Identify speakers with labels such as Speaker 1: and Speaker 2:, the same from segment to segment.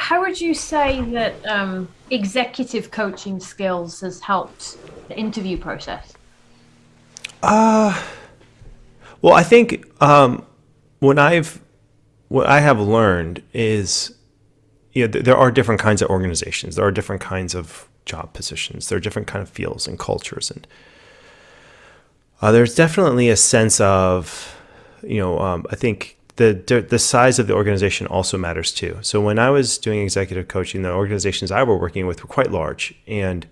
Speaker 1: how would you say that executive coaching skills has helped the interview process?
Speaker 2: Well, I think when I've what I have learned is, there are different kinds of organizations. There are different kinds of job positions. There are different kind of fields and cultures, and there's definitely a sense of, I think the size of the organization also matters too. So when I was doing executive coaching, the organizations I were working with were quite large, and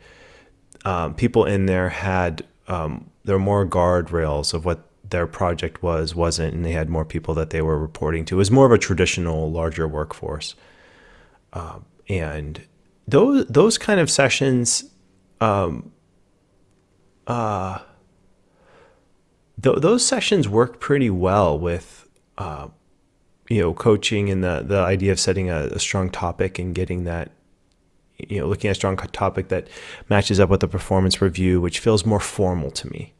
Speaker 2: people in there had there were more guardrails of what their project wasn't, and they had more people that they were reporting to. It was more of a traditional, larger workforce, and those kind of sessions. Those sessions work pretty well with, coaching and the idea of setting a strong topic and getting that, looking at a strong topic that matches up with the performance review, which feels more formal to me.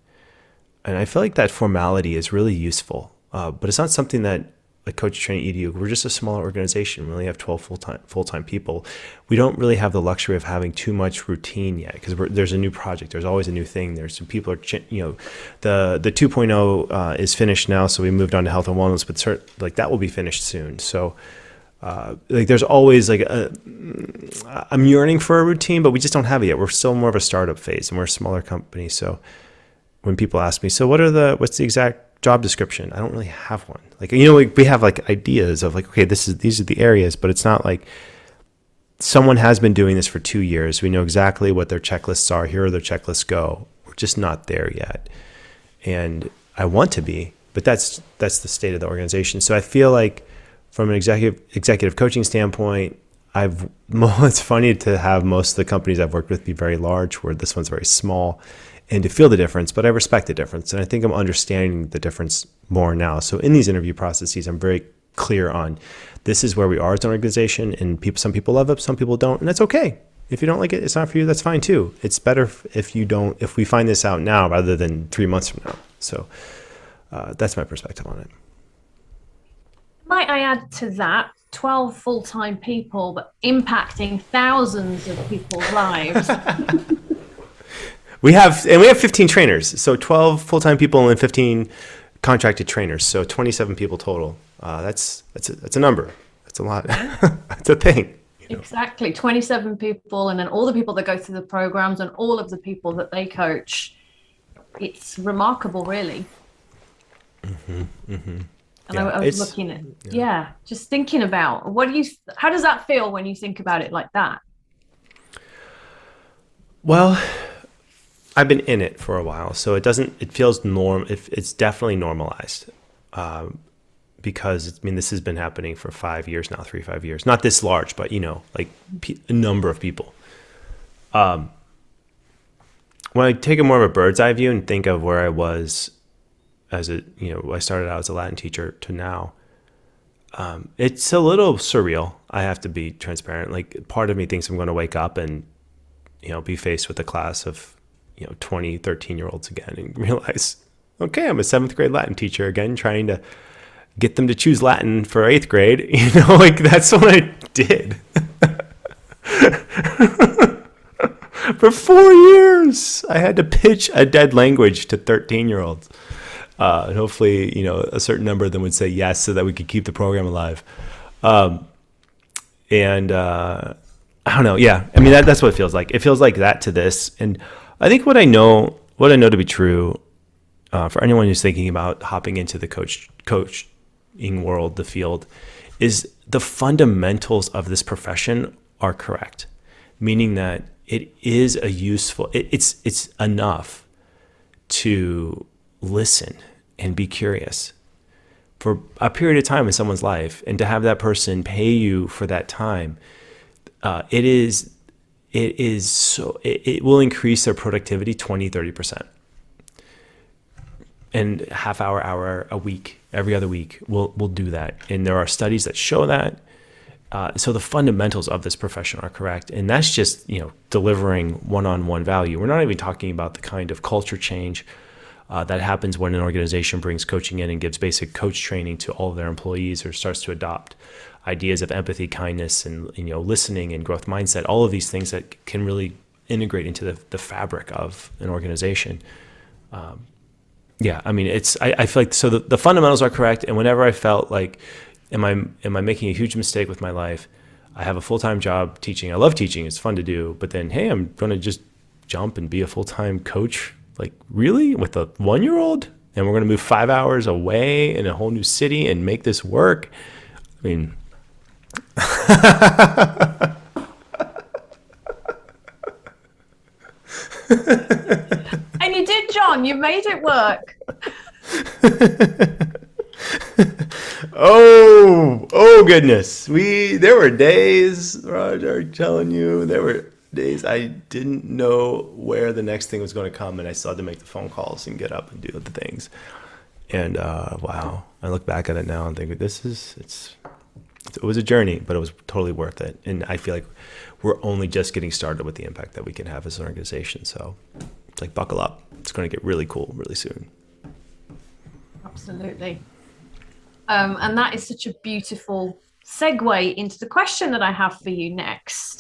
Speaker 2: And I feel like that formality is really useful, but it's not something that, like Coach Training EDU, we're just a smaller organization. We only have 12 full-time people. We don't really have the luxury of having too much routine yet, because there's a new project. There's always a new thing. There's some people are, the 2.0 is finished now, so we moved on to health and wellness, but that will be finished soon. So there's always I'm yearning for a routine, but we just don't have it yet. We're still more of a startup phase, and we're a smaller company. So when people ask me, so what's the exact job description? I don't really have one. We have ideas of okay, these are the areas, but it's not like someone has been doing this for 2 years. We know exactly what their checklists are. Here are their checklists go. We're just not there yet. And I want to be, but that's the state of the organization. So I feel like from an executive coaching standpoint, it's funny to have most of the companies I've worked with be very large, where this one's very small, and to feel the difference, but I respect the difference. And I think I'm understanding the difference more now. So in these interview processes, I'm very clear on this is where we are as an organization, and some people love it, some people don't, and that's okay. If you don't like it, it's not for you, that's fine too. It's better if we find this out now rather than 3 months from now. So that's my perspective on it.
Speaker 1: Might I add to that, 12 full-time people, but impacting thousands of people's lives.
Speaker 2: We have 15 trainers, so 12 full-time people and 15 contracted trainers, so 27 people total. That's a number. That's a lot. That's a thing.
Speaker 1: Exactly, 27 people, and then all the people that go through the programs and all of the people that they coach. It's remarkable, really. Mm-hmm, mm-hmm. And yeah, I was looking at, just thinking about how does that feel when you think about it like that?
Speaker 2: Well, I've been in it for a while, so it feels it's definitely normalized, because this has been happening for 5 years now, 5 years, not this large, but a number of people. When I take a more of a bird's eye view and think of where I was I started out as a Latin teacher to now, it's a little surreal. I have to be transparent. Part of me thinks I'm going to wake up and, be faced with a class of 20, 13-year-olds again and realize, okay, I'm a 7th grade Latin teacher again, trying to get them to choose Latin for 8th grade. That's what I did. For 4 years, I had to pitch a dead language to 13-year-olds. And hopefully, a certain number of them would say yes so that we could keep the program alive. I don't know. Yeah. That's what it feels like. It feels like that to this. And I think what I know to be true, for anyone who's thinking about hopping into the coaching world, the field, is the fundamentals of this profession are correct, meaning that it is it's enough to listen and be curious for a period of time in someone's life, and to have that person pay you for that time. It will increase their productivity 20-30%, and hour a week, every other week will do that. And there are studies that show that. So the fundamentals of this profession are correct, and that's just delivering one-on-one value. We're not even talking about the kind of culture change that happens when an organization brings coaching in and gives basic coach training to all of their employees, or starts to adopt ideas of empathy, kindness, and listening and growth mindset, all of these things that can really integrate into the fabric of an organization. I mean, I feel like, so the fundamentals are correct. And whenever I felt like, am I making a huge mistake with my life? I have a full-time job teaching. I love teaching. It's fun to do. But then, hey, I'm going to just jump and be a full-time coach. Like, really? With a 1-year-old? And we're going to move 5 hours away in a whole new city and make this work? I mean,
Speaker 1: And you did, John. You made it work.
Speaker 2: Oh goodness. There were days, Roger, telling you, there were days I didn't know where the next thing was going to come, and I still had to make the phone calls and get up and do the things. And wow, I look back at it now and think it was a journey, but it was totally worth it. And I feel like we're only just getting started with the impact that we can have as an organization. So it's like, buckle up. It's going to get really cool really soon.
Speaker 1: Absolutely. And that is such a beautiful segue into the question that I have for you next.